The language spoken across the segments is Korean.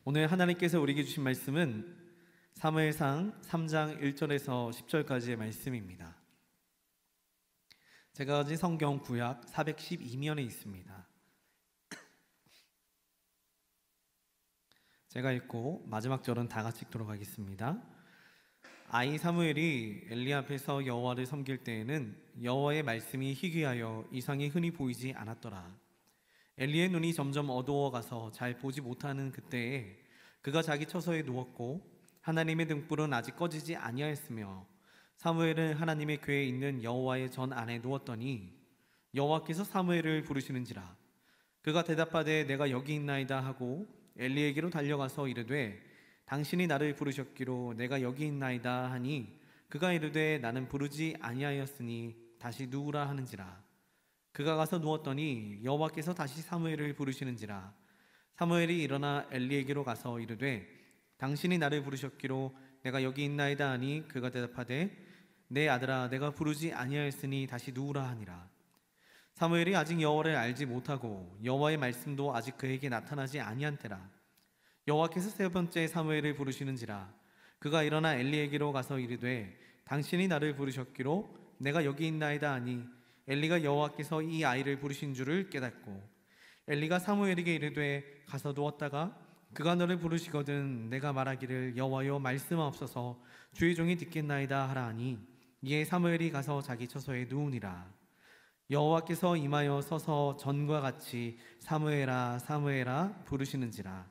오늘 하나님께서 우리에게 주신 말씀은 사무엘상 3장 1절에서 10절까지의 말씀입니다. 제가 가진 성경 구약 412면에 있습니다. 제가 읽고 마지막 절은 다 같이 읽도록 하겠습니다. 아이 사무엘이 엘리 앞에서 여호와를 섬길 때에는 여호와의 말씀이 희귀하여 이상이 흔히 보이지 않았더라. 엘리의 눈이 점점 어두워가서 잘 보지 못하는 그때에 그가 자기 처소에 누웠고 하나님의 등불은 아직 꺼지지 아니하였으며 사무엘은 하나님의 궤에 있는 여호와의 전 안에 누웠더니 여호와께서 사무엘을 부르시는지라. 그가 대답하되 내가 여기 있나이다 하고 엘리에게로 달려가서 이르되 당신이 나를 부르셨기로 내가 여기 있나이다 하니 그가 이르되 나는 부르지 아니하였으니 다시 누우라 하는지라. 그가 가서 누웠더니 여호와께서 다시 사무엘을 부르시는지라. 사무엘이 일어나 엘리에게로 가서 이르되 당신이 나를 부르셨기로 내가 여기 있나이다 하니 그가 대답하되 내 아들아 내가 부르지 아니하였으니 다시 누우라 하니라. 사무엘이 아직 여호와를 알지 못하고 여호와의 말씀도 아직 그에게 나타나지 아니한 때라. 여호와께서 세 번째 사무엘을 부르시는지라. 그가 일어나 엘리에게로 가서 이르되 당신이 나를 부르셨기로 내가 여기 있나이다 하니 엘리가 여호와께서 이 아이를 부르신 줄을 깨닫고 엘리가 사무엘에게 이르되 가서 누웠다가 그가 너를 부르시거든 내가 말하기를 여호와여 말씀하옵소서 주의 종이 듣겠나이다 하라 하니 이에 사무엘이 가서 자기 처소에 누우니라. 여호와께서 임하여 서서 전과 같이 사무엘아 사무엘아 부르시는지라.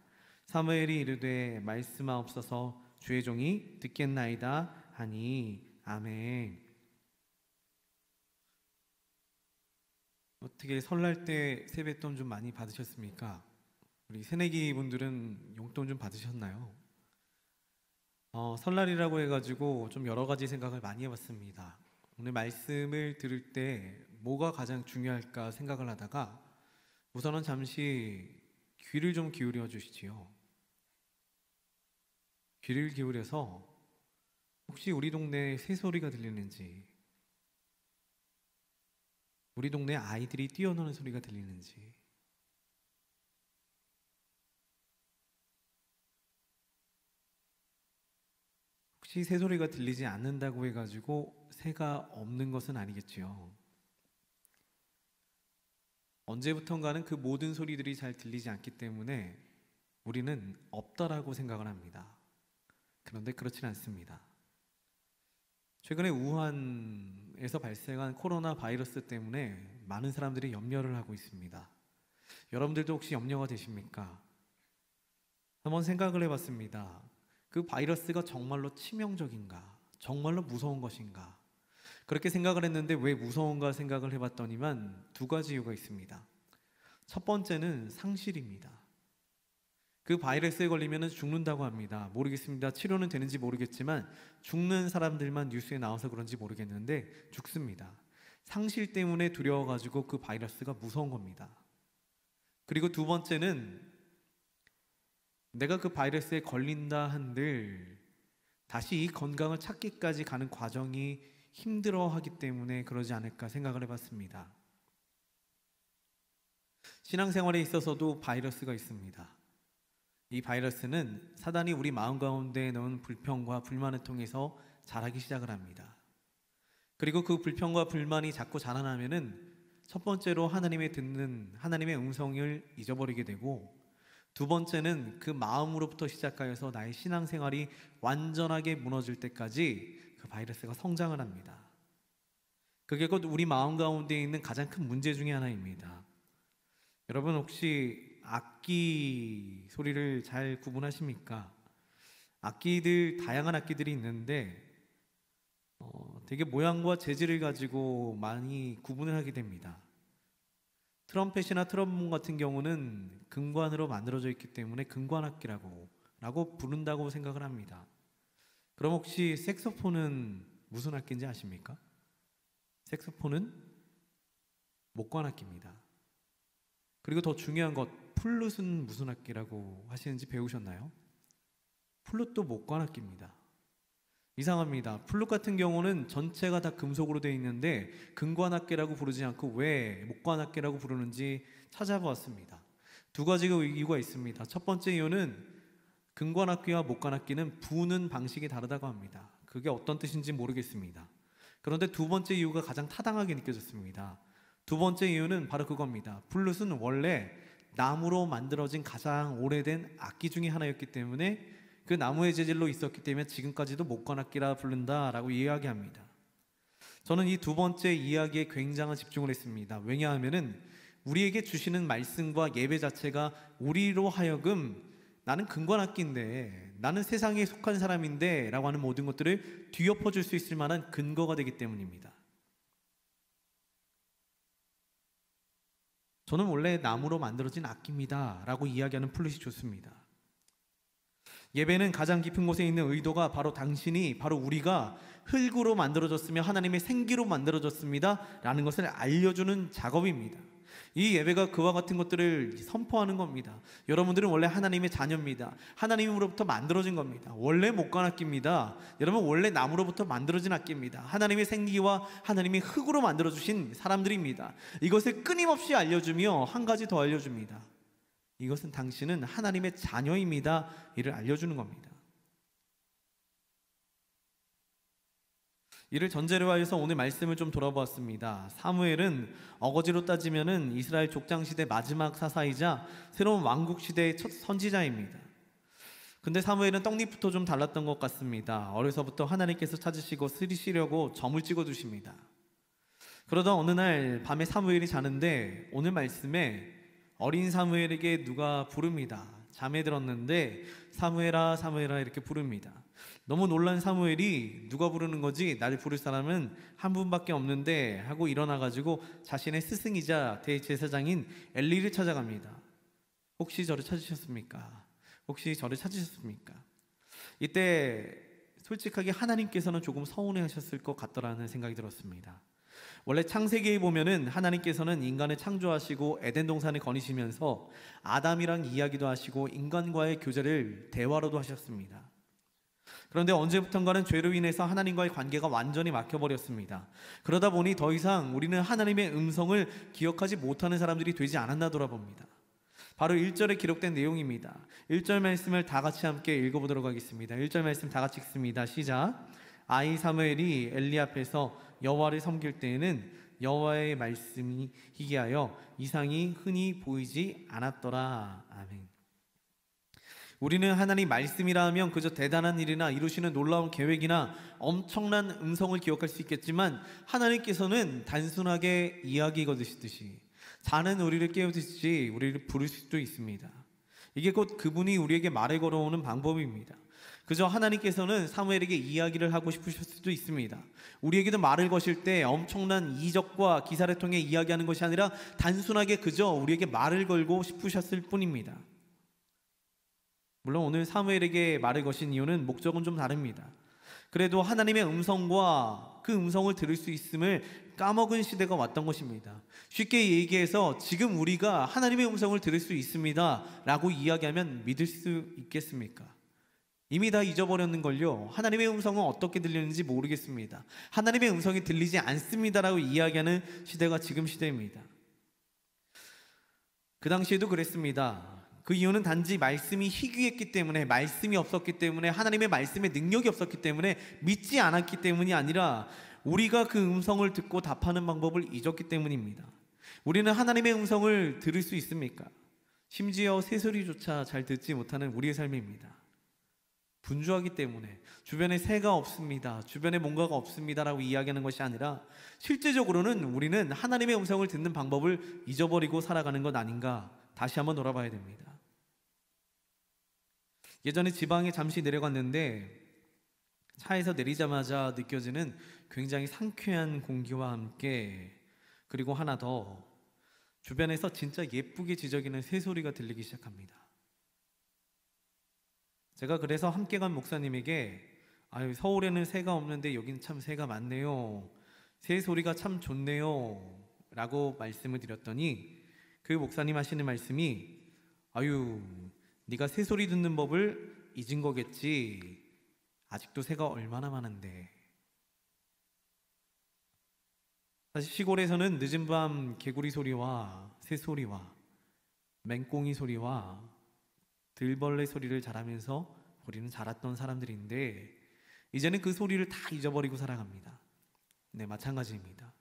사무엘이 이르되 말씀하옵소서 주의 종이 듣겠나이다 하니 아멘. 어떻게 설날 때 세뱃돈 좀 많이 받으셨습니까? 우리 새내기 분들은 용돈 좀 받으셨나요? 설날이라고 해가지고 좀 여러 가지 생각을 많이 해봤습니다. 오늘 말씀을 들을 때 뭐가 가장 중요할까 생각을 하다가 우선은 잠시 귀를 좀 기울여 주시지요. 귀를 기울여서 혹시 우리 동네에 새소리가 들리는지, 우리 동네 아이들이 뛰어노는 소리가 들리는지, 혹시 새소리가 들리지 않는다고 해가지고 새가 없는 것은 아니겠지요. 언제부턴가는 그 모든 소리들이 잘 들리지 않기 때문에 우리는 없다라고 생각을 합니다. 그런데 그렇지는 않습니다. 최근에 우한에서 발생한 코로나 바이러스 때문에 많은 사람들이 염려를 하고 있습니다. 여러분들도 혹시 염려가 되십니까? 한번 생각을 해봤습니다. 그 바이러스가 정말로 치명적인가? 정말로 무서운 것인가? 그렇게 생각을 했는데 왜 무서운가 생각을 해봤더니만 두 가지 이유가 있습니다. 첫 번째는 상실입니다. 그 바이러스에 걸리면 죽는다고 합니다. 모르겠습니다. 치료는 되는지 모르겠지만 죽는 사람들만 뉴스에 나와서 그런지 모르겠는데 죽습니다. 상실 때문에 두려워가지고 그 바이러스가 무서운 겁니다. 그리고 두 번째는 내가 그 바이러스에 걸린다 한들 다시 이 건강을 찾기까지 가는 과정이 힘들어하기 때문에 그러지 않을까 생각을 해봤습니다. 신앙생활에 있어서도 바이러스가 있습니다. 이 바이러스는 사단이 우리 마음 가운데 넣은 불평과 불만을 통해서 자라기 시작을 합니다. 그리고 그 불평과 불만이 자꾸 자라나면은 첫 번째로 하나님의 음성을 잊어버리게 되고, 두 번째는 그 마음으로부터 시작하여서 나의 신앙생활이 완전하게 무너질 때까지 그 바이러스가 성장을 합니다. 그게 곧 우리 마음 가운데 있는 가장 큰 문제 중에 하나입니다. 여러분 혹시 악기 소리를 잘 구분하십니까? 다양한 악기들이 있는데 되게 모양과 재질을 가지고 많이 구분을 하게 됩니다. 트럼펫이나 트럼본 같은 경우는 금관으로 만들어져 있기 때문에 금관악기라고 부른다고 생각을 합니다. 그럼 혹시 색소폰은 무슨 악기인지 아십니까? 색소폰은 목관악기입니다. 그리고 더 중요한 것, 플룻은 무슨 악기라고 하시는지 배우셨나요? 플룻도 목관악기입니다. 이상합니다. 플룻 같은 경우는 전체가 다 금속으로 되어 있는데 금관악기라고 부르지 않고 왜 목관악기라고 부르는지 찾아보았습니다. 두 가지 이유가 있습니다. 첫 번째 이유는 근관악기와 목관악기는 부는 방식이 다르다고 합니다. 그게 어떤 뜻인지 모르겠습니다. 그런데 두 번째 이유가 가장 타당하게 느껴졌습니다. 두 번째 이유는 바로 그겁니다. 플룻은 원래 나무로 만들어진 가장 오래된 악기 중에 하나였기 때문에 그 나무의 재질로 있었기 때문에 지금까지도 목관악기라 부른다라고 이야기합니다. 저는 이 두 번째 이야기에 굉장한 집중을 했습니다. 왜냐하면은 우리에게 주시는 말씀과 예배 자체가 우리로 하여금 나는 근관악기인데, 나는 세상에 속한 사람인데 라고 하는 모든 것들을 뒤엎어줄 수 있을 만한 근거가 되기 때문입니다. 저는 원래 나무로 만들어진 악기입니다 라고 이야기하는 플룻이 좋습니다. 예배는 가장 깊은 곳에 있는 의도가 바로 당신이, 바로 우리가 흙으로 만들어졌으며 하나님의 생기로 만들어졌습니다 라는 것을 알려주는 작업입니다. 이 예배가 그와 같은 것들을 선포하는 겁니다. 여러분들은 원래 하나님의 자녀입니다. 하나님으로부터 만들어진 겁니다. 원래 목관악기입니다. 여러분 원래 나무로부터 만들어진 악기입니다. 하나님의 생기와 하나님의 흙으로 만들어주신 사람들입니다. 이것을 끊임없이 알려주며 한 가지 더 알려줍니다. 이것은 당신은 하나님의 자녀입니다. 이를 알려주는 겁니다. 이를 전제로 하여서 오늘 말씀을 좀 돌아보았습니다. 사무엘은 어거지로 따지면은 이스라엘 족장 시대 마지막 사사이자 새로운 왕국 시대의 첫 선지자입니다. 근데 사무엘은 떡잎부터 좀 달랐던 것 같습니다. 어려서부터 하나님께서 찾으시고 쓰시려고 점을 찍어 두십니다. 그러다 어느 날 밤에 사무엘이 자는데 오늘 말씀에 어린 사무엘에게 누가 부릅니다. 잠에 들었는데 사무엘아 사무엘아 이렇게 부릅니다. 너무 놀란 사무엘이 누가 부르는 거지? 나를 부를 사람은 한 분밖에 없는데 하고 일어나가지고 자신의 스승이자 대제사장인 엘리를 찾아갑니다. 혹시 저를 찾으셨습니까? 혹시 저를 찾으셨습니까? 이때 솔직하게 하나님께서는 조금 서운해하셨을 것 같더라는 생각이 들었습니다. 원래 창세기에 보면은 하나님께서는 인간을 창조하시고 에덴 동산을 거니시면서 아담이랑 이야기도 하시고 인간과의 교제를 대화로도 하셨습니다. 그런데 언제부턴가는 죄로 인해서 하나님과의 관계가 완전히 막혀버렸습니다. 그러다 보니 더 이상 우리는 하나님의 음성을 기억하지 못하는 사람들이 되지 않았나 돌아봅니다. 바로 1절에 기록된 내용입니다. 1절 말씀을 다 같이 함께 읽어보도록 하겠습니다. 1절 말씀 다 같이 읽습니다. 시작. 아이 사무엘이 엘리 앞에서 여호와를 섬길 때에는 여호와의 말씀이 희귀하여 이상이 흔히 보이지 않았더라. 아멘. 우리는 하나님 말씀이라 하면 그저 대단한 일이나 이루시는 놀라운 계획이나 엄청난 음성을 기억할 수 있겠지만 하나님께서는 단순하게 이야기 거두시듯이 자는 우리를 깨우듯이 우리를 부를 수도 있습니다. 이게 곧 그분이 우리에게 말을 걸어오는 방법입니다. 그저 하나님께서는 사무엘에게 이야기를 하고 싶으실 수도 있습니다. 우리에게도 말을 거실 때 엄청난 이적과 기사를 통해 이야기하는 것이 아니라 단순하게 그저 우리에게 말을 걸고 싶으셨을 뿐입니다. 물론 오늘 사무엘에게 말을 거신 이유는 목적은 좀 다릅니다. 그래도 하나님의 음성과 그 음성을 들을 수 있음을 까먹은 시대가 왔던 것입니다. 쉽게 얘기해서 지금 우리가 하나님의 음성을 들을 수 있습니다 라고 이야기하면 믿을 수 있겠습니까? 이미 다 잊어버렸는걸요. 하나님의 음성은 어떻게 들리는지 모르겠습니다. 하나님의 음성이 들리지 않습니다라고 이야기하는 시대가 지금 시대입니다. 그 당시에도 그랬습니다. 그 이유는 단지 말씀이 희귀했기 때문에, 말씀이 없었기 때문에, 하나님의 말씀에 능력이 없었기 때문에, 믿지 않았기 때문이 아니라 우리가 그 음성을 듣고 답하는 방법을 잊었기 때문입니다. 우리는 하나님의 음성을 들을 수 있습니까? 심지어 새소리조차 잘 듣지 못하는 우리의 삶입니다. 분주하기 때문에 주변에 새가 없습니다, 주변에 뭔가가 없습니다라고 이야기하는 것이 아니라 실제적으로는 우리는 하나님의 음성을 듣는 방법을 잊어버리고 살아가는 것 아닌가 다시 한번 돌아봐야 됩니다. 예전에 지방에 잠시 내려갔는데 차에서 내리자마자 느껴지는 굉장히 상쾌한 공기와 함께, 그리고 하나 더, 주변에서 진짜 예쁘게 지저귀는 새소리가 들리기 시작합니다. 제가 그래서 함께 간 목사님에게 아유, 서울에는 새가 없는데 여기는 참 새가 많네요, 새 소리가 참 좋네요 라고 말씀을 드렸더니 그 목사님 하시는 말씀이 아유, 네가 새 소리 듣는 법을 잊은 거겠지, 아직도 새가 얼마나 많은데. 사실 시골에서는 늦은 밤 개구리 소리와 새 소리와 맹꽁이 소리와 들벌레 소리를 잘하면서 우리는 자랐던 사람들인데 이제는 그 소리를 다 잊어버리고 살아갑니다. 네, 마찬가지입니다.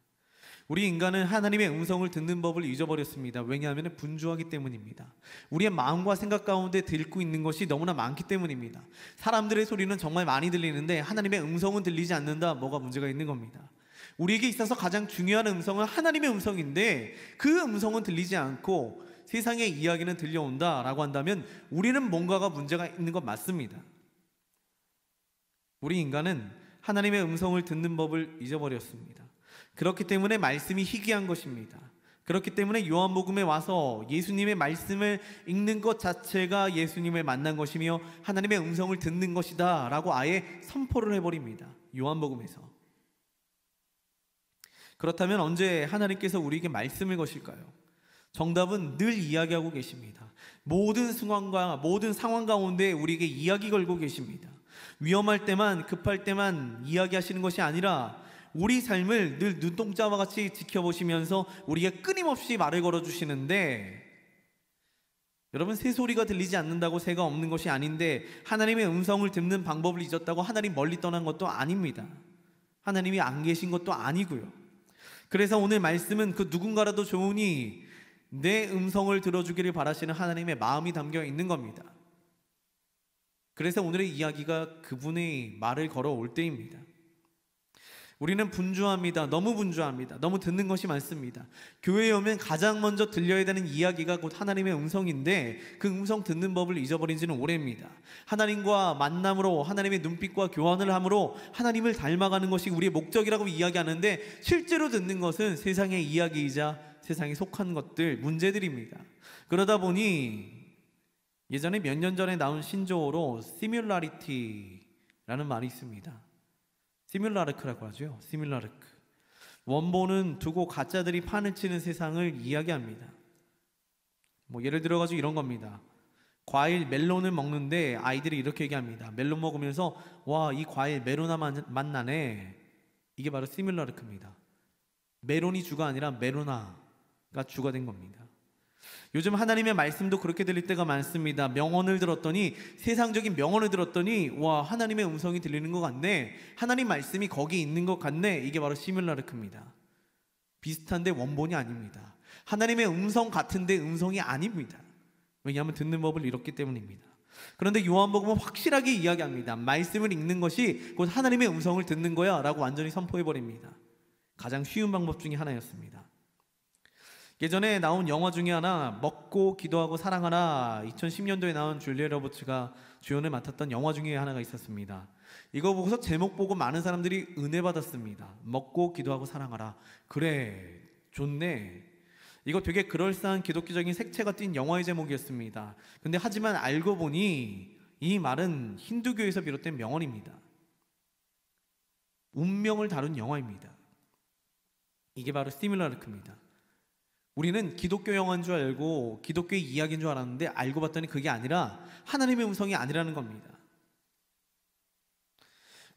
우리 인간은 하나님의 음성을 듣는 법을 잊어버렸습니다. 왜냐하면 분주하기 때문입니다. 우리의 마음과 생각 가운데 들고 있는 것이 너무나 많기 때문입니다. 사람들의 소리는 정말 많이 들리는데 하나님의 음성은 들리지 않는다. 뭐가 문제가 있는 겁니다. 우리에게 있어서 가장 중요한 음성은 하나님의 음성인데 그 음성은 들리지 않고 세상의 이야기는 들려온다라고 한다면 우리는 뭔가가 문제가 있는 것 맞습니다. 우리 인간은 하나님의 음성을 듣는 법을 잊어버렸습니다. 그렇기 때문에 말씀이 희귀한 것입니다. 그렇기 때문에 요한복음에 와서 예수님의 말씀을 읽는 것 자체가 예수님을 만난 것이며 하나님의 음성을 듣는 것이다 라고 아예 선포를 해버립니다. 요한복음에서. 그렇다면 언제 하나님께서 우리에게 말씀을 거실까요? 정답은 늘 이야기하고 계십니다. 모든 순간과 모든 상황 가운데 우리에게 이야기 걸고 계십니다. 위험할 때만, 급할 때만 이야기하시는 것이 아니라 우리 삶을 늘 눈동자와 같이 지켜보시면서 우리에게 끊임없이 말을 걸어주시는데, 여러분, 새소리가 들리지 않는다고 새가 없는 것이 아닌데 하나님의 음성을 듣는 방법을 잊었다고 하나님 멀리 떠난 것도 아닙니다. 하나님이 안 계신 것도 아니고요. 그래서 오늘 말씀은 그 누군가라도 좋으니 내 음성을 들어주기를 바라시는 하나님의 마음이 담겨 있는 겁니다. 그래서 오늘의 이야기가 그분의 말을 걸어올 때입니다. 우리는 분주합니다. 너무 분주합니다. 너무 듣는 것이 많습니다. 교회에 오면 가장 먼저 들려야 되는 이야기가 곧 하나님의 음성인데 그 음성 듣는 법을 잊어버린 지는 오래입니다. 하나님과 만남으로 하나님의 눈빛과 교환을 함으로 하나님을 닮아가는 것이 우리의 목적이라고 이야기하는데 실제로 듣는 것은 세상의 이야기이자 세상에 속한 것들, 문제들입니다. 그러다 보니 예전에 몇 년 전에 나온 신조어로 시뮬라리티라는 말이 있습니다. 시뮬라르크라고 하죠. 시뮬라르크. 원본은 두고 가짜들이 판을 치는 세상을 이야기합니다. 예를 들어가지고 이런 겁니다. 과일 멜론을 먹는데 아이들이 이렇게 얘기합니다. 멜론 먹으면서 와, 이 과일 메로나 맛 나네. 이게 바로 시뮬라르크입니다. 메론이 주가 아니라 메로나가 주가 된 겁니다. 요즘 하나님의 말씀도 그렇게 들릴 때가 많습니다. 명언을 들었더니, 세상적인 명언을 들었더니 와, 하나님의 음성이 들리는 것 같네. 하나님 말씀이 거기 있는 것 같네. 이게 바로 시뮬라르크입니다. 비슷한데 원본이 아닙니다. 하나님의 음성 같은데 음성이 아닙니다. 왜냐하면 듣는 법을 잃었기 때문입니다. 그런데 요한복음은 확실하게 이야기합니다. 말씀을 읽는 것이 곧 하나님의 음성을 듣는 거야 라고 완전히 선포해버립니다. 가장 쉬운 방법 중에 하나였습니다. 예전에 나온 영화 중에 하나, 먹고 기도하고 사랑하라, 2010년도에 나온 줄리아 로버츠가 주연을 맡았던 영화 중에 하나가 있었습니다. 이거 보고서 제목 보고 많은 사람들이 은혜 받았습니다. 먹고 기도하고 사랑하라. 그래, 좋네. 이거 되게 그럴싸한 기독교적인 색채가 띈 영화의 제목이었습니다. 근데 하지만 알고 보니 이 말은 힌두교에서 비롯된 명언입니다. 운명을 다룬 영화입니다. 이게 바로 시뮬라르크입니다. 우리는 기독교 영화인 줄 알고 기독교의 이야기인 줄 알았는데 알고 봤더니 그게 아니라 하나님의 음성이 아니라는 겁니다.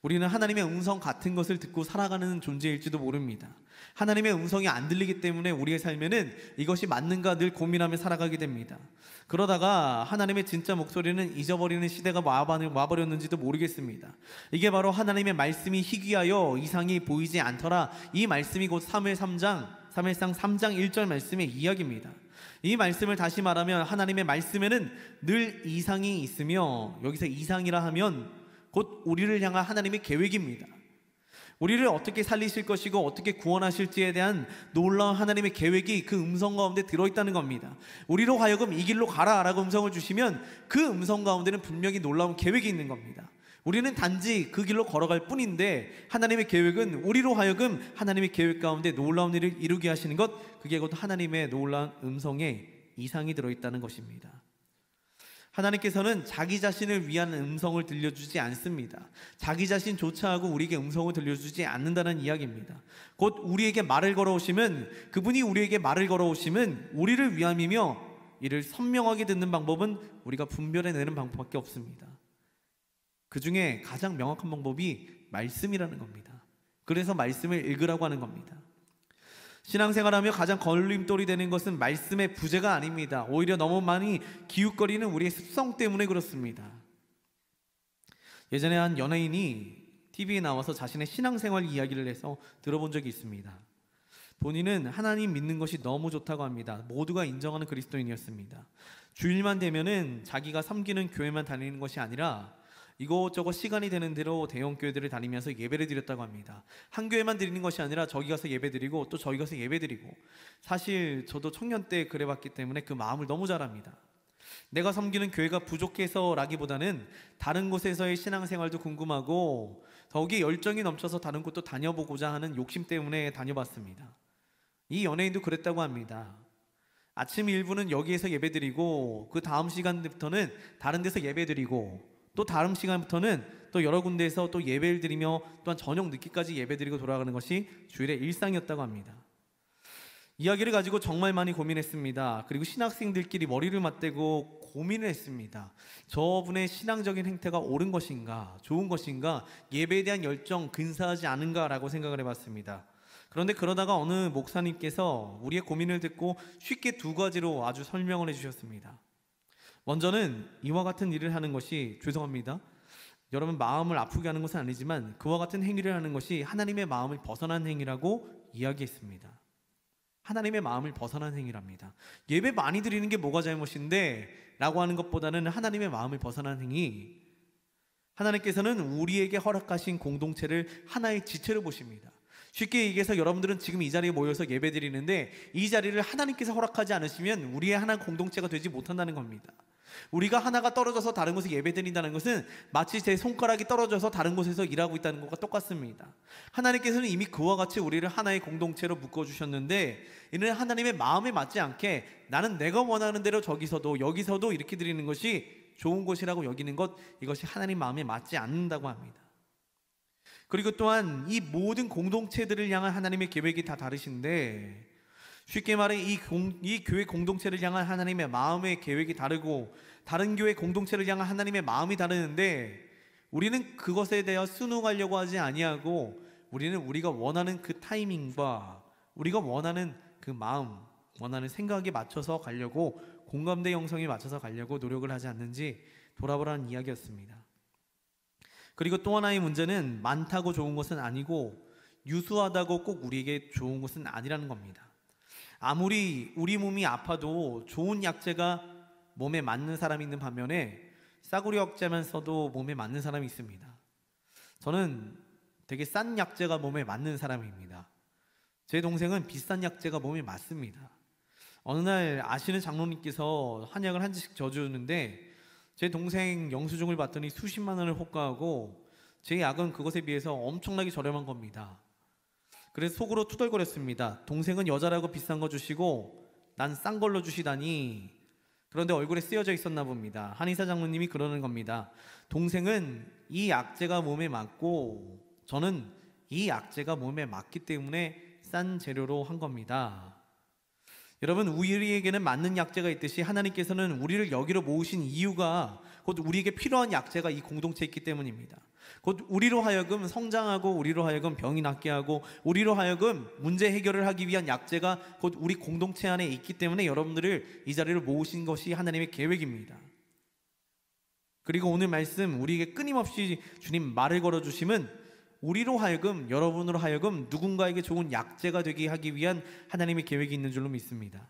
우리는 하나님의 음성 같은 것을 듣고 살아가는 존재일지도 모릅니다. 하나님의 음성이 안 들리기 때문에 우리의 삶에는 이것이 맞는가 늘 고민하며 살아가게 됩니다. 그러다가 하나님의 진짜 목소리는 잊어버리는 시대가 와버렸는지도 모르겠습니다. 이게 바로 하나님의 말씀이 희귀하여 이상이 보이지 않더라. 이 말씀이 곧 사무엘상 3장 1절 말씀의 이야기입니다. 이 말씀을 다시 말하면 하나님의 말씀에는 늘 이상이 있으며, 여기서 이상이라 하면 곧 우리를 향한 하나님의 계획입니다. 우리를 어떻게 살리실 것이고 어떻게 구원하실지에 대한 놀라운 하나님의 계획이 그 음성 가운데 들어있다는 겁니다. 우리로 하여금 이 길로 가라 라고 음성을 주시면 그 음성 가운데는 분명히 놀라운 계획이 있는 겁니다. 우리는 단지 그 길로 걸어갈 뿐인데 하나님의 계획은 우리로 하여금 하나님의 계획 가운데 놀라운 일을 이루게 하시는 것, 그게 곧 하나님의 놀라운 음성에 이상이 들어있다는 것입니다. 하나님께서는 자기 자신을 위한 음성을 들려주지 않습니다. 자기 자신조차 하고 우리에게 음성을 들려주지 않는다는 이야기입니다. 곧 우리에게 말을 걸어오시면, 그분이 우리에게 말을 걸어오시면 우리를 위함이며, 이를 선명하게 듣는 방법은 우리가 분별해내는 방법밖에 없습니다. 그 중에 가장 명확한 방법이 말씀이라는 겁니다. 그래서 말씀을 읽으라고 하는 겁니다. 신앙생활하며 가장 걸림돌이 되는 것은 말씀의 부재가 아닙니다. 오히려 너무 많이 기웃거리는 우리의 습성 때문에 그렇습니다. 예전에 한 연예인이 TV에 나와서 자신의 신앙생활 이야기를 해서 들어본 적이 있습니다. 본인은 하나님 믿는 것이 너무 좋다고 합니다. 모두가 인정하는 그리스도인이었습니다. 주일만 되면은 자기가 섬기는 교회만 다니는 것이 아니라 이것저것 시간이 되는 대로 대형 교회들을 다니면서 예배를 드렸다고 합니다. 한 교회만 드리는 것이 아니라 저기 가서 예배 드리고 또 저기 가서 예배 드리고, 사실 저도 청년 때 그래 봤기 때문에 그 마음을 너무 잘 압니다. 내가 섬기는 교회가 부족해서라기보다는 다른 곳에서의 신앙생활도 궁금하고 더욱이 열정이 넘쳐서 다른 곳도 다녀보고자 하는 욕심 때문에 다녀봤습니다. 이 연예인도 그랬다고 합니다. 아침 일부는 여기에서 예배드리고 그 다음 시간부터는 다른 데서 예배드리고 또 다음 시간부터는 또 여러 군데에서 또 예배를 드리며 또한 저녁 늦게까지 예배드리고 돌아가는 것이 주일의 일상이었다고 합니다. 이야기를 가지고 정말 많이 고민했습니다. 그리고 신학생들끼리 머리를 맞대고 고민을 했습니다. 저분의 신앙적인 행태가 옳은 것인가, 좋은 것인가, 예배에 대한 열정 근사하지 않은가라고 생각을 해봤습니다. 그런데 그러다가 어느 목사님께서 우리의 고민을 듣고 쉽게 두 가지로 아주 설명을 해주셨습니다. 먼저는 이와 같은 일을 하는 것이, 죄송합니다, 여러분 마음을 아프게 하는 것은 아니지만 그와 같은 행위를 하는 것이 하나님의 마음을 벗어난 행위라고 이야기했습니다. 하나님의 마음을 벗어난 행위랍니다. 예배 많이 드리는 게 뭐가 잘못인데 라고 하는 것보다는 하나님의 마음을 벗어난 행위, 하나님께서는 우리에게 허락하신 공동체를 하나의 지체로 보십니다. 쉽게 얘기해서 여러분들은 지금 이 자리에 모여서 예배 드리는데 이 자리를 하나님께서 허락하지 않으시면 우리의 하나 공동체가 되지 못한다는 겁니다. 우리가 하나가 떨어져서 다른 곳에 예배 드린다는 것은 마치 제 손가락이 떨어져서 다른 곳에서 일하고 있다는 것과 똑같습니다. 하나님께서는 이미 그와 같이 우리를 하나의 공동체로 묶어주셨는데 이는 하나님의 마음에 맞지 않게 나는 내가 원하는 대로 저기서도 여기서도 이렇게 드리는 것이 좋은 것이라고 여기는 것, 이것이 하나님 마음에 맞지 않는다고 합니다. 그리고 또한 이 모든 공동체들을 향한 하나님의 계획이 다 다르신데, 쉽게 말해 이 교회 공동체를 향한 하나님의 마음의 계획이 다르고 다른 교회 공동체를 향한 하나님의 마음이 다르는데 우리는 그것에 대하여 순응하려고 하지 아니하고 우리는 우리가 원하는 그 타이밍과 우리가 원하는 그 마음, 원하는 생각에 맞춰서 가려고, 공감대 형성에 맞춰서 가려고 노력을 하지 않는지 돌아보라는 이야기였습니다. 그리고 또 하나의 문제는 많다고 좋은 것은 아니고 유수하다고 꼭 우리에게 좋은 것은 아니라는 겁니다. 아무리 우리 몸이 아파도 좋은 약재가 몸에 맞는 사람이 있는 반면에 싸구려 약재만 써도 몸에 맞는 사람이 있습니다. 저는 되게 싼 약재가 몸에 맞는 사람입니다. 제 동생은 비싼 약재가 몸에 맞습니다. 어느 날 아시는 장로님께서 한약을 한 잔씩 져주는데 제 동생 영수증을 봤더니 수십만 원을 호가하고 제 약은 그것에 비해서 엄청나게 저렴한 겁니다. 그래서 속으로 투덜거렸습니다. 동생은 여자라고 비싼 거 주시고 난 싼 걸로 주시다니. 그런데 얼굴에 쓰여져 있었나 봅니다. 한의사 장로님이 그러는 겁니다. 동생은 이 약재가 몸에 맞고 저는 이 약재가 몸에 맞기 때문에 싼 재료로 한 겁니다. 여러분, 우리에게는 맞는 약재가 있듯이 하나님께서는 우리를 여기로 모으신 이유가 곧 우리에게 필요한 약재가 이 공동체에 있기 때문입니다. 곧 우리로 하여금 성장하고 우리로 하여금 병이 낫게 하고 우리로 하여금 문제 해결을 하기 위한 약재가 곧 우리 공동체 안에 있기 때문에 여러분들을 이 자리로 모으신 것이 하나님의 계획입니다. 그리고 오늘 말씀 우리에게 끊임없이 주님 말을 걸어주심은 우리로 하여금, 여러분으로 하여금 누군가에게 좋은 약재가 되게 하기 위한 하나님의 계획이 있는 줄로 믿습니다.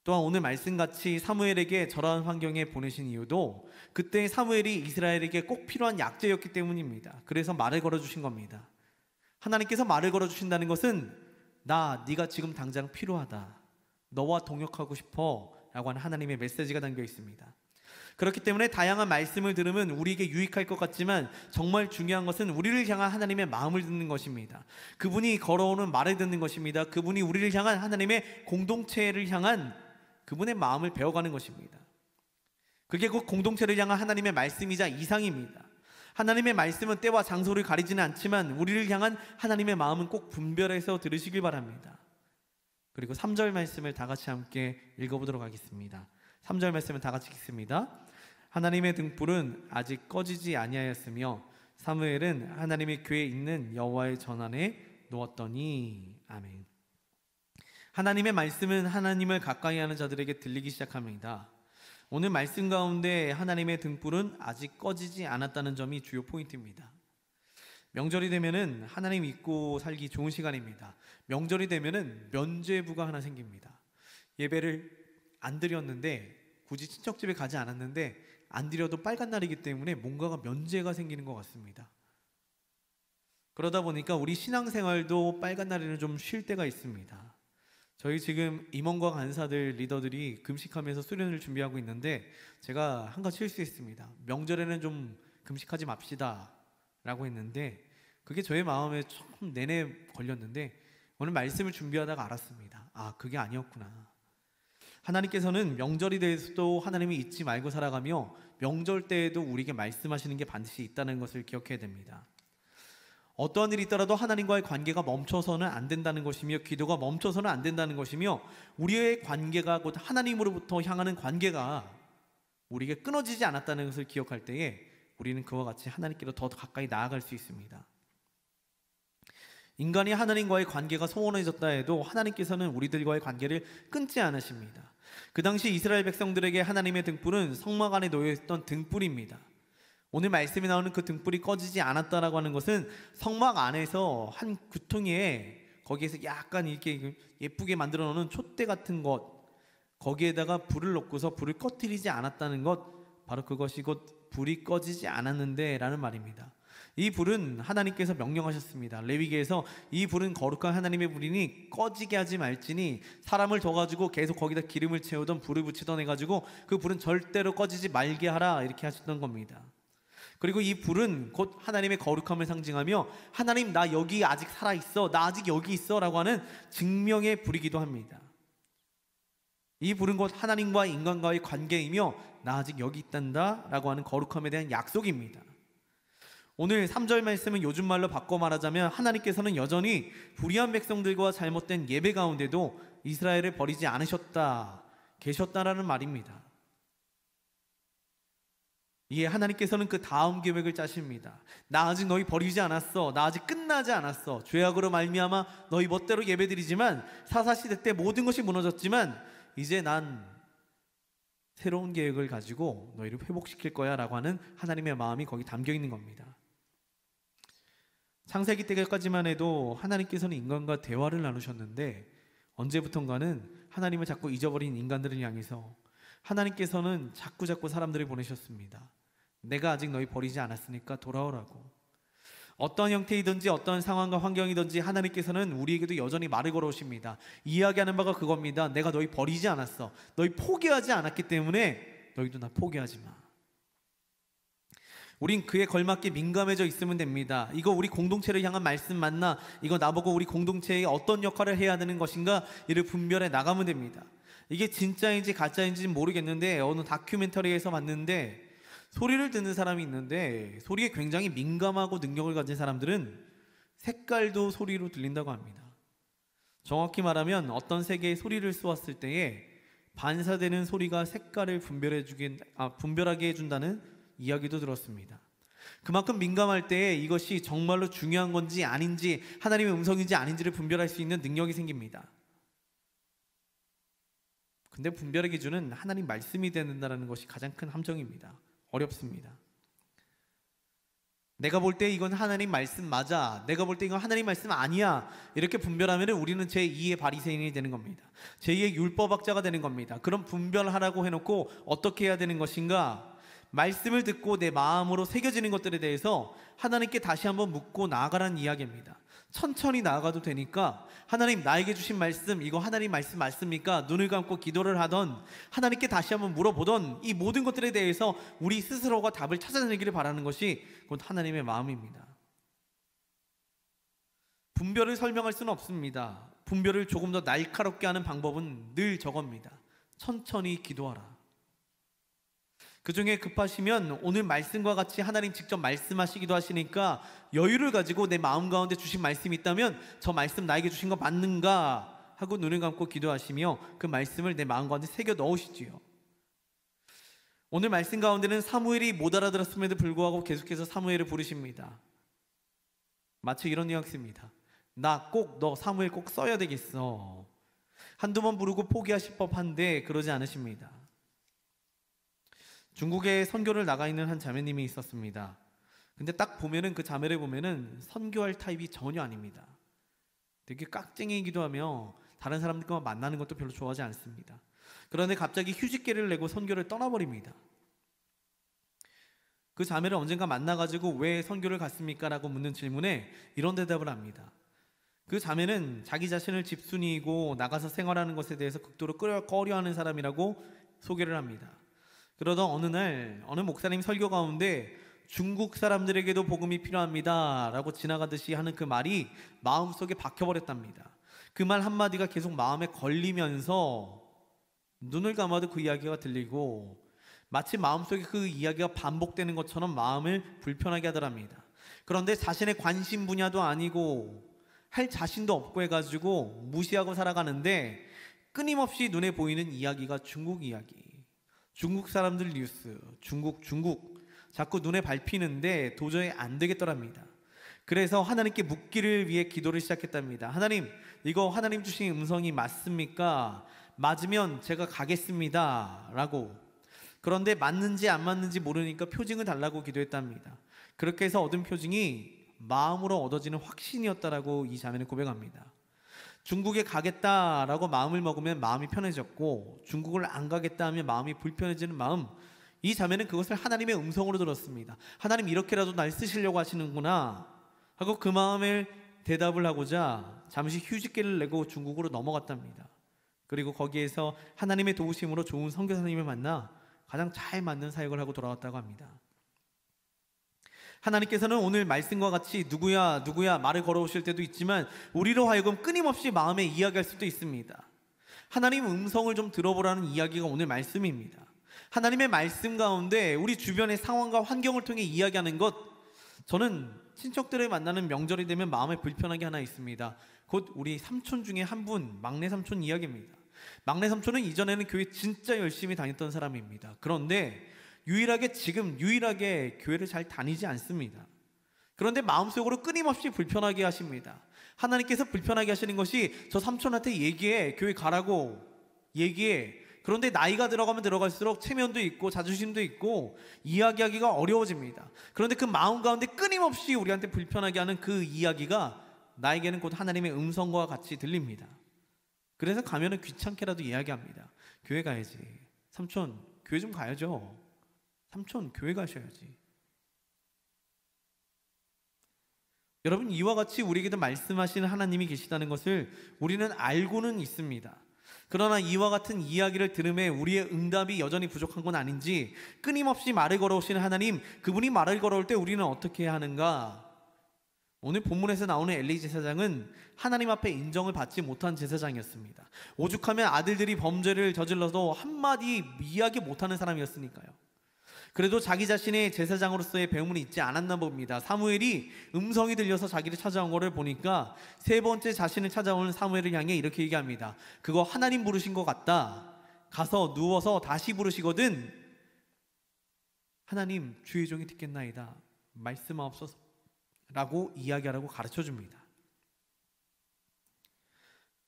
또한 오늘 말씀같이 사무엘에게 저러한 환경에 보내신 이유도 그때 사무엘이 이스라엘에게 꼭 필요한 약재였기 때문입니다. 그래서 말을 걸어주신 겁니다. 하나님께서 말을 걸어주신다는 것은 네가 지금 당장 필요하다, 너와 동역하고 싶어 라고 하는 하나님의 메시지가 담겨 있습니다. 그렇기 때문에 다양한 말씀을 들으면 우리에게 유익할 것 같지만 정말 중요한 것은 우리를 향한 하나님의 마음을 듣는 것입니다. 그분이 걸어오는 말을 듣는 것입니다. 그분이 우리를 향한 하나님의 공동체를 향한 그분의 마음을 배워가는 것입니다. 그게 곧 공동체를 향한 하나님의 말씀이자 이상입니다. 하나님의 말씀은 때와 장소를 가리지는 않지만 우리를 향한 하나님의 마음은 꼭 분별해서 들으시길 바랍니다. 그리고 3절 말씀을 다 같이 함께 읽어보도록 하겠습니다. 3절 말씀을 다 같이 읽습니다. 하나님의 등불은 아직 꺼지지 아니하였으며 사무엘은 하나님의 궤에 있는 여호와의 전 안에 놓았더니. 아멘. 하나님의 말씀은 하나님을 가까이 하는 자들에게 들리기 시작합니다. 오늘 말씀 가운데 하나님의 등불은 아직 꺼지지 않았다는 점이 주요 포인트입니다. 명절이 되면은 하나님 믿고 살기 좋은 시간입니다. 명절이 되면은 면죄부가 하나 생깁니다. 예배를 안 드렸는데, 굳이 친척집에 가지 않았는데 안 드려도 빨간 날이기 때문에 뭔가가 면죄가 생기는 것 같습니다. 그러다 보니까 우리 신앙생활도 빨간 날에는 좀 쉴 때가 있습니다. 저희 지금 임원과 간사들 리더들이 금식하면서 수련을 준비하고 있는데, 제가 한 가지 실수했습니다. 명절에는 좀 금식하지 맙시다 라고 했는데, 그게 저의 마음에 좀 내내 걸렸는데, 오늘 말씀을 준비하다가 알았습니다. 아, 그게 아니었구나. 하나님께서는 명절이 돼서도 하나님이 잊지 말고 살아가며, 명절 때에도 우리에게 말씀하시는 게 반드시 있다는 것을 기억해야 됩니다. 어떠한 일이 있더라도 하나님과의 관계가 멈춰서는 안 된다는 것이며, 기도가 멈춰서는 안 된다는 것이며, 우리의 관계가 곧 하나님으로부터 향하는 관계가 우리에게 끊어지지 않았다는 것을 기억할 때에 우리는 그와 같이 하나님께로 더 가까이 나아갈 수 있습니다. 인간이 하나님과의 관계가 소원해졌다 해도 하나님께서는 우리들과의 관계를 끊지 않으십니다. 그 당시 이스라엘 백성들에게 하나님의 등불은 성막 안에 놓여있던 등불입니다. 오늘 말씀에 나오는 그 등불이 꺼지지 않았다라고 하는 것은 성막 안에서 한 구퉁이에, 거기에서 약간 이렇게 예쁘게 만들어 놓은 촛대 같은 것, 거기에다가 불을 넣고서 불을 꺼뜨리지 않았다는 것, 바로 그것이 곧 불이 꺼지지 않았는데 라는 말입니다. 이 불은 하나님께서 명령하셨습니다. 레위기에서 이 불은 거룩한 하나님의 불이니 꺼지게 하지 말지니, 사람을 둬가지고 계속 거기다 기름을 채우던 불을 붙이던 해가지고 그 불은 절대로 꺼지지 말게 하라, 이렇게 하셨던 겁니다. 그리고 이 불은 곧 하나님의 거룩함을 상징하며, 하나님 나 여기 아직 살아있어, 나 아직 여기 있어 라고 하는 증명의 불이기도 합니다. 이 불은 곧 하나님과 인간과의 관계이며, 나 아직 여기 있단다 라고 하는 거룩함에 대한 약속입니다. 오늘 3절 말씀은 요즘 말로 바꿔 말하자면, 하나님께서는 여전히 불의한 백성들과 잘못된 예배 가운데도 이스라엘을 버리지 않으셨다, 계셨다라는 말입니다. 이에 하나님께서는 그 다음 계획을 짜십니다. 나 아직 너희 버리지 않았어, 나 아직 끝나지 않았어. 죄악으로 말미암아 너희 멋대로 예배드리지만, 사사시대 때 모든 것이 무너졌지만 이제 난 새로운 계획을 가지고 너희를 회복시킬 거야 라고 하는 하나님의 마음이 거기 담겨 있는 겁니다. 창세기 때까지만 해도 하나님께서는 인간과 대화를 나누셨는데, 언제부턴가는 하나님을 자꾸 잊어버린 인간들을 향해서 하나님께서는 자꾸 사람들을 보내셨습니다. 내가 아직 너희 버리지 않았으니까 돌아오라고. 어떤 형태이든지 어떤 상황과 환경이든지 하나님께서는 우리에게도 여전히 말을 걸어오십니다. 이야기하는 바가 그겁니다. 내가 너희 버리지 않았어. 너희 포기하지 않았기 때문에 너희도 나 포기하지 마. 우린 그에 걸맞게 민감해져 있으면 됩니다. 이거 우리 공동체를 향한 말씀 맞나? 이거 나보고 우리 공동체에 어떤 역할을 해야 되는 것인가? 이를 분별해 나가면 됩니다. 이게 진짜인지 가짜인지는 모르겠는데, 어느 다큐멘터리에서 봤는데 소리를 듣는 사람이 있는데, 소리에 굉장히 민감하고 능력을 가진 사람들은 색깔도 소리로 들린다고 합니다. 정확히 말하면 어떤 세계의 소리를 쏘았을 때에 반사되는 소리가 색깔을 분별하게 해준다는 이야기도 들었습니다. 그만큼 민감할 때에 이것이 정말로 중요한 건지 아닌지, 하나님의 음성인지 아닌지를 분별할 수 있는 능력이 생깁니다. 근데 분별의 기준은 하나님 말씀이 된다는 것이 가장 큰 함정입니다. 어렵습니다. 내가 볼 때 이건 하나님 말씀 맞아, 내가 볼 때 이건 하나님 말씀 아니야, 이렇게 분별하면 우리는 제2의 바리새인이 되는 겁니다. 제2의 율법학자가 되는 겁니다. 그럼 분별하라고 해놓고 어떻게 해야 되는 것인가? 말씀을 듣고 내 마음으로 새겨지는 것들에 대해서 하나님께 다시 한번 묻고 나아가라는 이야기입니다. 천천히 나아가도 되니까, 하나님 나에게 주신 말씀, 이거 하나님 말씀 맞습니까? 눈을 감고 기도를 하던, 하나님께 다시 한번 물어보던, 이 모든 것들에 대해서 우리 스스로가 답을 찾아내기를 바라는 것이 곧 하나님의 마음입니다. 분별을 설명할 수는 없습니다. 분별을 조금 더 날카롭게 하는 방법은 늘 저겁니다. 천천히 기도하라. 그 중에 급하시면 오늘 말씀과 같이 하나님 직접 말씀하시기도 하시니까, 여유를 가지고 내 마음 가운데 주신 말씀이 있다면 저 말씀 나에게 주신 거 맞는가 하고 눈을 감고 기도하시며 그 말씀을 내 마음 가운데 새겨 넣으시지요. 오늘 말씀 가운데는 사무엘이 못 알아들었음에도 불구하고 계속해서 사무엘을 부르십니다. 마치 이런 뉘앙스입니다. 나 꼭 너 사무엘 꼭 써야 되겠어. 한두 번 부르고 포기하실 법한데 그러지 않으십니다. 중국에 선교를 나가 있는 한 자매님이 있었습니다. 근데 딱 보면은 그 자매를 보면은 선교할 타입이 전혀 아닙니다. 되게 깍쟁이이기도 하며 다른 사람들과 만나는 것도 별로 좋아하지 않습니다. 그런데 갑자기 휴직계를 내고 선교를 떠나버립니다. 그 자매를 언젠가 만나가지고 왜 선교를 갔습니까? 라고 묻는 질문에 이런 대답을 합니다. 그 자매는 자기 자신을 집순이이고 나가서 생활하는 것에 대해서 극도로 꺼려하는 사람이라고 소개를 합니다. 그러던 어느 날 어느 목사님 설교 가운데 중국 사람들에게도 복음이 필요합니다 라고 지나가듯이 하는 그 말이 마음속에 박혀버렸답니다. 그 말 한마디가 계속 마음에 걸리면서 눈을 감아도 그 이야기가 들리고 마치 마음속에 그 이야기가 반복되는 것처럼 마음을 불편하게 하더랍니다. 그런데 자신의 관심 분야도 아니고 할 자신도 없고 해가지고 무시하고 살아가는데 끊임없이 눈에 보이는 이야기가 중국 이야기, 중국 사람들 뉴스, 중국 자꾸 눈에 밟히는데 도저히 안 되겠더랍니다. 그래서 하나님께 묻기를 위해 기도를 시작했답니다. 하나님, 이거 하나님 주신 음성이 맞습니까? 맞으면 제가 가겠습니다 라고. 그런데 맞는지 안 맞는지 모르니까 표징을 달라고 기도했답니다. 그렇게 해서 얻은 표징이 마음으로 얻어지는 확신이었다라고 이 자매는 고백합니다. 중국에 가겠다라고 마음을 먹으면 마음이 편해졌고 중국을 안 가겠다 하면 마음이 불편해지는 마음, 이 자매는 그것을 하나님의 음성으로 들었습니다. 하나님, 이렇게라도 날 쓰시려고 하시는구나 하고 그 마음을 대답을 하고자 잠시 휴직기를 내고 중국으로 넘어갔답니다. 그리고 거기에서 하나님의 도우심으로 좋은 선교사님을 만나 가장 잘 맞는 사역을 하고 돌아왔다고 합니다. 하나님께서는 오늘 말씀과 같이 누구야 말을 걸어오실 때도 있지만 우리로 하여금 끊임없이 마음에 이야기할 수도 있습니다. 하나님 음성을 좀 들어보라는 이야기가 오늘 말씀입니다. 하나님의 말씀 가운데 우리 주변의 상황과 환경을 통해 이야기하는 것, 저는 친척들을 만나는 명절이 되면 마음에 불편한 게 하나 있습니다. 곧 우리 삼촌 중에 한 분, 막내 삼촌 이야기입니다. 막내 삼촌은 이전에는 교회 진짜 열심히 다녔던 사람입니다. 그런데 지금 유일하게 교회를 잘 다니지 않습니다. 그런데 마음속으로 끊임없이 불편하게 하십니다. 하나님께서 불편하게 하시는 것이 저 삼촌한테 얘기해, 교회 가라고 얘기해. 그런데 나이가 들어가면 들어갈수록 체면도 있고 자존심도 있고 이야기하기가 어려워집니다. 그런데 그 마음 가운데 끊임없이 우리한테 불편하게 하는 그 이야기가 나에게는 곧 하나님의 음성과 같이 들립니다. 그래서 가면은 귀찮게라도 이야기합니다. 교회 가야지. 삼촌, 교회 좀 가야죠. 삼촌, 교회 가셔야지. 여러분, 이와 같이 우리에게도 말씀하시는 하나님이 계시다는 것을 우리는 알고는 있습니다. 그러나 이와 같은 이야기를 들음에 우리의 응답이 여전히 부족한 건 아닌지, 끊임없이 말을 걸어오시는 하나님, 그분이 말을 걸어올 때 우리는 어떻게 해야 하는가? 오늘 본문에서 나오는 엘리 제사장은 하나님 앞에 인정을 받지 못한 제사장이었습니다. 오죽하면 아들들이 범죄를 저질러도 한마디 이야기 못하는 사람이었으니까요. 그래도 자기 자신의 제사장으로서의 배움은 있지 않았나 봅니다. 사무엘이 음성이 들려서 자기를 찾아온 것을 보니까 세 번째 자신을 찾아오는 사무엘을 향해 이렇게 얘기합니다. 그거 하나님 부르신 것 같다. 가서 누워서 다시 부르시거든 하나님, 주의 종이 듣겠나이다. 말씀하옵소서 라고 이야기하라고 가르쳐줍니다.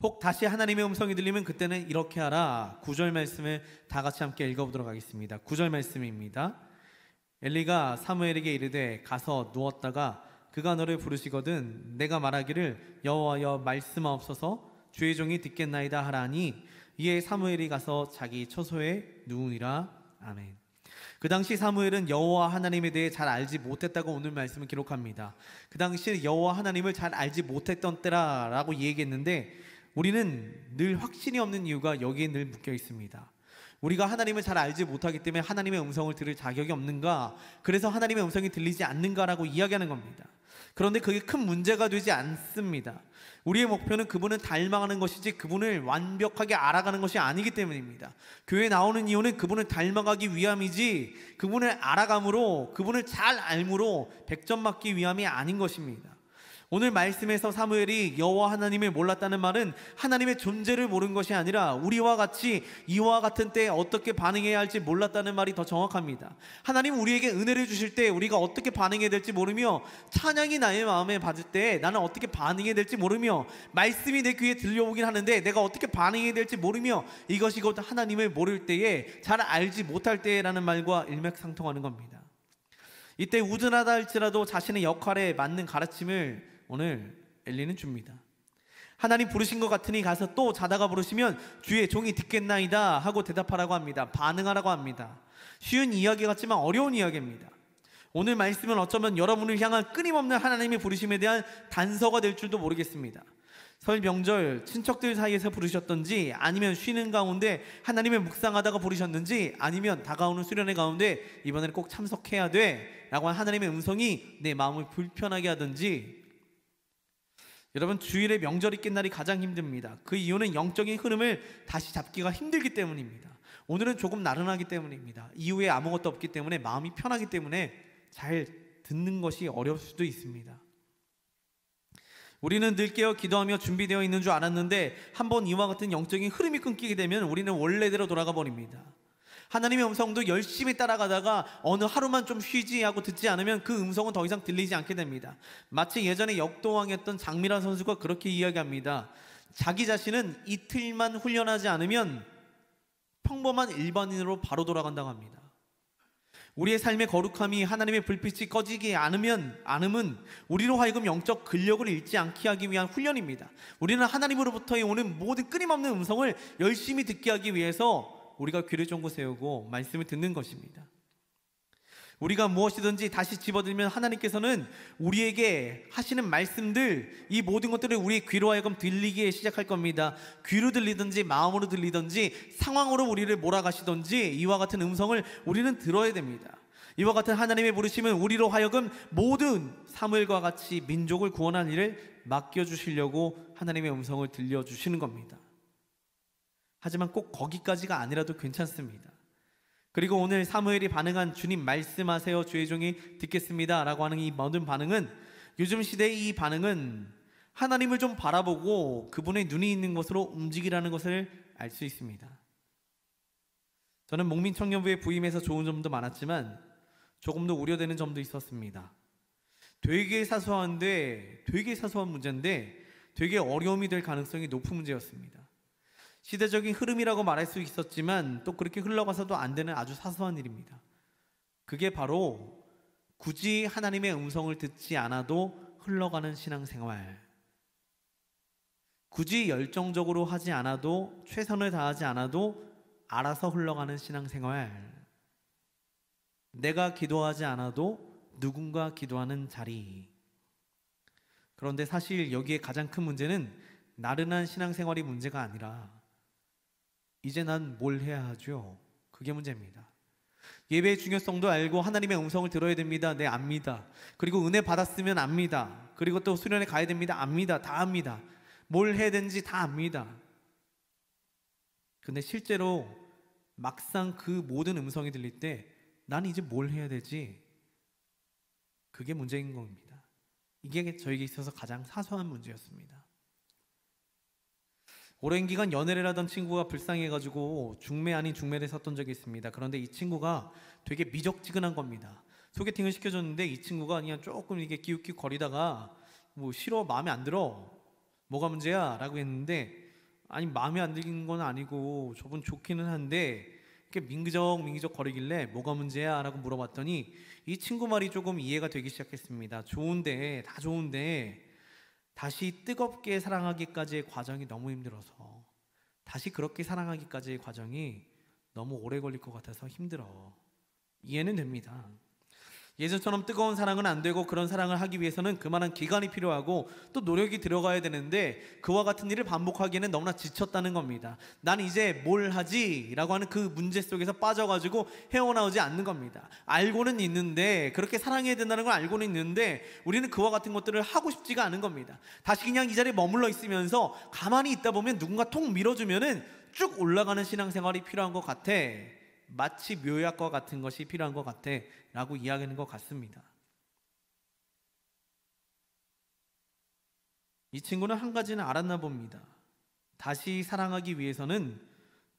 혹 다시 하나님의 음성이 들리면 그때는 이렇게 하라. 9절 말씀을 다 같이 함께 읽어보도록 하겠습니다. 9절 말씀입니다. 엘리가 사무엘에게 이르되 가서 누웠다가 그가 너를 부르시거든 내가 말하기를 여호와여 말씀하옵소서 주의 종이 듣겠나이다 하라니 이에 사무엘이 가서 자기 처소에 누우니라. 아멘. 그 당시 사무엘은 여호와 하나님에 대해 잘 알지 못했다고 오늘 말씀을 기록합니다. 그 당시 여호와 하나님을 잘 알지 못했던 때라라고 얘기했는데 우리는 늘 확신이 없는 이유가 여기에 늘 묶여 있습니다. 우리가 하나님을 잘 알지 못하기 때문에 하나님의 음성을 들을 자격이 없는가, 그래서 하나님의 음성이 들리지 않는가라고 이야기하는 겁니다. 그런데 그게 큰 문제가 되지 않습니다. 우리의 목표는 그분을 닮아가는 것이지 그분을 완벽하게 알아가는 것이 아니기 때문입니다. 교회에 나오는 이유는 그분을 닮아가기 위함이지 그분을 알아감으로, 그분을 잘 알므로 100점 맞기 위함이 아닌 것입니다. 오늘 말씀에서 사무엘이 여호와 하나님을 몰랐다는 말은 하나님의 존재를 모르는 것이 아니라 우리와 같이 이와 같은 때에 어떻게 반응해야 할지 몰랐다는 말이 더 정확합니다. 하나님 우리에게 은혜를 주실 때 우리가 어떻게 반응해야 될지 모르며, 찬양이 나의 마음에 받을 때 나는 어떻게 반응해야 될지 모르며, 말씀이 내 귀에 들려오긴 하는데 내가 어떻게 반응해야 될지 모르며, 이것이 곧 하나님을 모를 때에, 잘 알지 못할 때라는 말과 일맥상통하는 겁니다. 이때 우둔하다 할지라도 자신의 역할에 맞는 가르침을 오늘 엘리는 줍니다. 하나님 부르신 것 같으니 가서 또 자다가 부르시면 주의 종이 듣겠나이다 하고 대답하라고 합니다. 반응하라고 합니다. 쉬운 이야기 같지만 어려운 이야기입니다. 오늘 말씀은 어쩌면 여러분을 향한 끊임없는 하나님의 부르심에 대한 단서가 될 줄도 모르겠습니다. 설 명절 친척들 사이에서 부르셨던지, 아니면 쉬는 가운데 하나님을 묵상하다가 부르셨는지, 아니면 다가오는 수련회 가운데 이번에는 꼭 참석해야 돼 라고 한 하나님의 음성이 내 마음을 불편하게 하든지, 여러분, 주일에 명절 있겠 날이 가장 힘듭니다. 그 이유는 영적인 흐름을 다시 잡기가 힘들기 때문입니다. 오늘은 조금 나른하기 때문입니다. 이후에 아무것도 없기 때문에 마음이 편하기 때문에 잘 듣는 것이 어려울 수도 있습니다. 우리는 늘 깨어 기도하며 준비되어 있는 줄 알았는데 한번 이와 같은 영적인 흐름이 끊기게 되면 우리는 원래대로 돌아가 버립니다. 하나님의 음성도 열심히 따라가다가 어느 하루만 좀 쉬지 하고 듣지 않으면 그 음성은 더 이상 들리지 않게 됩니다. 마치 예전에 역도왕이었던 장미란 선수가 그렇게 이야기합니다. 자기 자신은 이틀만 훈련하지 않으면 평범한 일반인으로 바로 돌아간다고 합니다. 우리의 삶의 거룩함이 하나님의 불빛이 꺼지지 않음은 우리로 하여금 영적 근력을 잃지 않게 하기 위한 훈련입니다. 우리는 하나님으로부터 오는 모든 끊임없는 음성을 열심히 듣게 하기 위해서 우리가 귀를 쫑긋 세우고 말씀을 듣는 것입니다. 우리가 무엇이든지 다시 집어들면 하나님께서는 우리에게 하시는 말씀들, 이 모든 것들을 우리의 귀로 하여금 들리게 시작할 겁니다. 귀로 들리든지 마음으로 들리든지 상황으로 우리를 몰아가시든지 이와 같은 음성을 우리는 들어야 됩니다. 이와 같은 하나님의 부르심은 우리로 하여금 모든 사무엘과 같이 민족을 구원할 일을 맡겨주시려고 하나님의 음성을 들려주시는 겁니다. 하지만 꼭 거기까지가 아니라도 괜찮습니다. 그리고 오늘 사무엘이 반응한 주님 말씀하세요 주의 종이 듣겠습니다 라고 하는 이 모든 반응은, 요즘 시대의 이 반응은 하나님을 좀 바라보고 그분의 눈이 있는 것으로 움직이라는 것을 알 수 있습니다. 저는 목민청년부에 부임해서 좋은 점도 많았지만 조금 더 우려되는 점도 있었습니다. 되게 사소한 문제인데 되게 어려움이 될 가능성이 높은 문제였습니다. 시대적인 흐름이라고 말할 수 있었지만 또 그렇게 흘러가서도 안 되는 아주 사소한 일입니다. 그게 바로 굳이 하나님의 음성을 듣지 않아도 흘러가는 신앙생활, 굳이 열정적으로 하지 않아도, 최선을 다하지 않아도 알아서 흘러가는 신앙생활, 내가 기도하지 않아도 누군가 기도하는 자리. 그런데 사실 여기에 가장 큰 문제는 나른한 신앙생활이 문제가 아니라 이제 난 뭘 해야 하죠? 그게 문제입니다. 예배의 중요성도 알고 하나님의 음성을 들어야 됩니다. 네, 압니다. 그리고 은혜 받았으면 압니다. 그리고 또 수련회 가야 됩니다. 압니다. 다 압니다. 뭘 해야 되는지 다 압니다. 근데 실제로 막상 그 모든 음성이 들릴 때 나는 이제 뭘 해야 되지? 그게 문제인 겁니다. 이게 저에게 있어서 가장 사소한 문제였습니다. 오랜 기간 연애를 하던 친구가 불쌍해가지고 중매 아닌 중매를 섰던 적이 있습니다. 그런데 이 친구가 되게 미적지근한 겁니다. 소개팅을 시켜줬는데 이 친구가 그냥 조금 이게 기웃기웃거리다가 뭐 싫어, 마음에 안 들어, 뭐가 문제야? 라고 했는데, 아니 마음에 안 드는 건 아니고 저분 좋기는 한데 이렇게 민기적 거리길래 뭐가 문제야? 라고 물어봤더니 이 친구 말이 조금 이해가 되기 시작했습니다. 다 좋은데 다시 뜨겁게 사랑하기까지의 과정이 너무 힘들어서, 다시 그렇게 사랑하기까지의 과정이 너무 오래 걸릴 것 같아서 힘들어. 이해는 됩니다. 예전처럼 뜨거운 사랑은 안 되고, 그런 사랑을 하기 위해서는 그만한 기간이 필요하고 또 노력이 들어가야 되는데 그와 같은 일을 반복하기에는 너무나 지쳤다는 겁니다. 난 이제 뭘 하지? 라고 하는 그 문제 속에서 빠져가지고 헤어나오지 않는 겁니다. 알고는 있는데, 그렇게 사랑해야 된다는 걸 알고는 있는데 우리는 그와 같은 것들을 하고 싶지가 않은 겁니다. 다시 그냥 이 자리에 머물러 있으면서 가만히 있다 보면 누군가 통 밀어주면은 쭉 올라가는 신앙생활이 필요한 것 같아. 마치 묘약과 같은 것이 필요한 것 같아 라고 이야기하는 것 같습니다. 이 친구는 한 가지는 알았나 봅니다. 다시 사랑하기 위해서는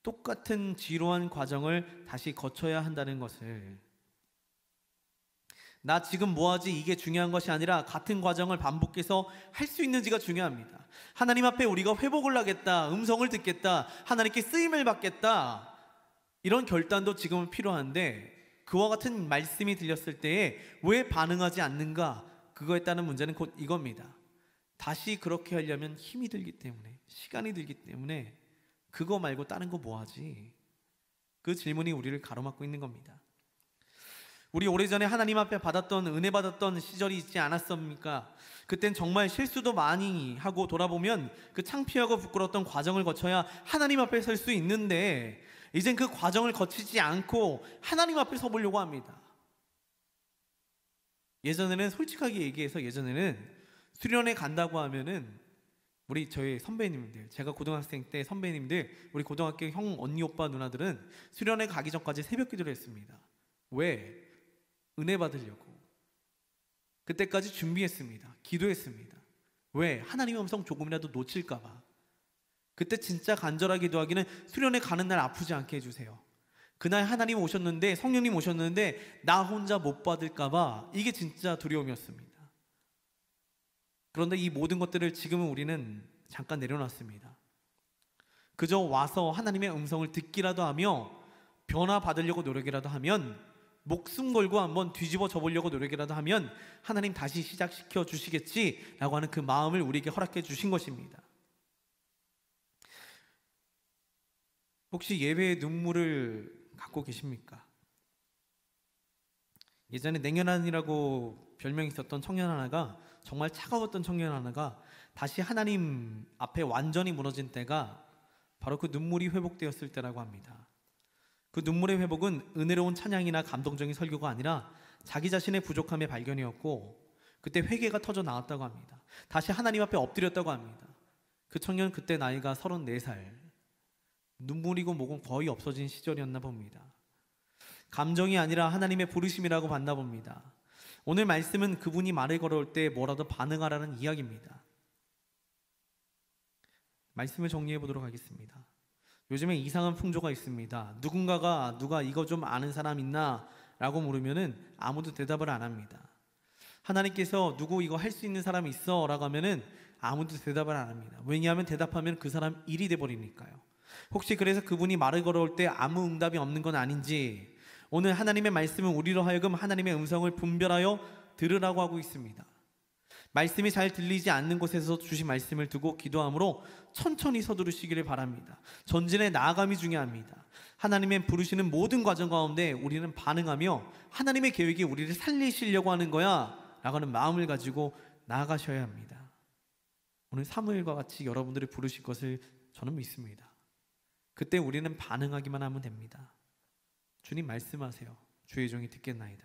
똑같은 지루한 과정을 다시 거쳐야 한다는 것을. 나 지금 뭐하지? 이게 중요한 것이 아니라 같은 과정을 반복해서 할 수 있는지가 중요합니다. 하나님 앞에 우리가 회복을 하겠다, 음성을 듣겠다, 하나님께 쓰임을 받겠다, 이런 결단도 지금은 필요한데, 그와 같은 말씀이 들렸을 때에 왜 반응하지 않는가? 그거에 따른 문제는 곧 이겁니다. 다시 그렇게 하려면 힘이 들기 때문에, 시간이 들기 때문에 그거 말고 다른 거 뭐하지? 그 질문이 우리를 가로막고 있는 겁니다. 우리 오래전에 하나님 앞에 받았던, 은혜 받았던 시절이 있지 않았습니까? 그땐 정말 실수도 많이 하고 돌아보면 그 창피하고 부끄러웠던 과정을 거쳐야 하나님 앞에 설 수 있는데, 이젠 그 과정을 거치지 않고 하나님 앞에 서보려고 합니다. 예전에는, 솔직하게 얘기해서 예전에는 수련회 간다고 하면은 저희 선배님들, 제가 고등학생 때 선배님들, 우리 고등학교 형, 언니, 오빠, 누나들은 수련회 가기 전까지 새벽 기도를 했습니다. 왜? 은혜 받으려고. 그때까지 준비했습니다. 기도했습니다. 왜? 하나님의 음성 조금이라도 놓칠까 봐. 그때 진짜 간절하게 기도하기는 수련회 가는 날 아프지 않게 해주세요. 그날 하나님 오셨는데, 성령님 오셨는데 나 혼자 못 받을까 봐, 이게 진짜 두려움이었습니다. 그런데 이 모든 것들을 지금은 우리는 잠깐 내려놨습니다. 그저 와서 하나님의 음성을 듣기라도 하며 변화 받으려고 노력이라도 하면, 목숨 걸고 한번 뒤집어 져보려고 노력이라도 하면 하나님 다시 시작시켜 주시겠지라고 하는 그 마음을 우리에게 허락해 주신 것입니다. 혹시 예배의 눈물을 갖고 계십니까? 예전에 냉혈한이라고 별명이 있었던 청년 하나가, 정말 차가웠던 청년 하나가 다시 하나님 앞에 완전히 무너진 때가 바로 그 눈물이 회복되었을 때라고 합니다. 그 눈물의 회복은 은혜로운 찬양이나 감동적인 설교가 아니라 자기 자신의 부족함의 발견이었고, 그때 회개가 터져 나왔다고 합니다. 다시 하나님 앞에 엎드렸다고 합니다. 그 청년 그때 나이가 34살. 눈물이고 뭐고 거의 없어진 시절이었나 봅니다. 감정이 아니라 하나님의 부르심이라고 봤나 봅니다. 오늘 말씀은 그분이 말을 걸어올 때 뭐라도 반응하라는 이야기입니다. 말씀을 정리해 보도록 하겠습니다. 요즘에 이상한 풍조가 있습니다. 누가 이거 좀 아는 사람 있나? 라고 물으면은 아무도 대답을 안 합니다. 하나님께서 누구 이거 할 수 있는 사람 있어? 라고 하면은 아무도 대답을 안 합니다. 왜냐하면 대답하면 그 사람 일이 돼버리니까요. 혹시 그래서 그분이 말을 걸어올 때 아무 응답이 없는 건 아닌지, 오늘 하나님의 말씀은 우리로 하여금 하나님의 음성을 분별하여 들으라고 하고 있습니다. 말씀이 잘 들리지 않는 곳에서 주신 말씀을 두고 기도함으로 천천히 서두르시기를 바랍니다. 전진의 나아감이 중요합니다. 하나님의 부르시는 모든 과정 가운데 우리는 반응하며 하나님의 계획이 우리를 살리시려고 하는 거야 라고 하는 마음을 가지고 나아가셔야 합니다. 오늘 사무엘과 같이 여러분들이 부르실 것을 저는 믿습니다. 그때 우리는 반응하기만 하면 됩니다. 주님 말씀하세요. 주의 종이 듣겠나이다.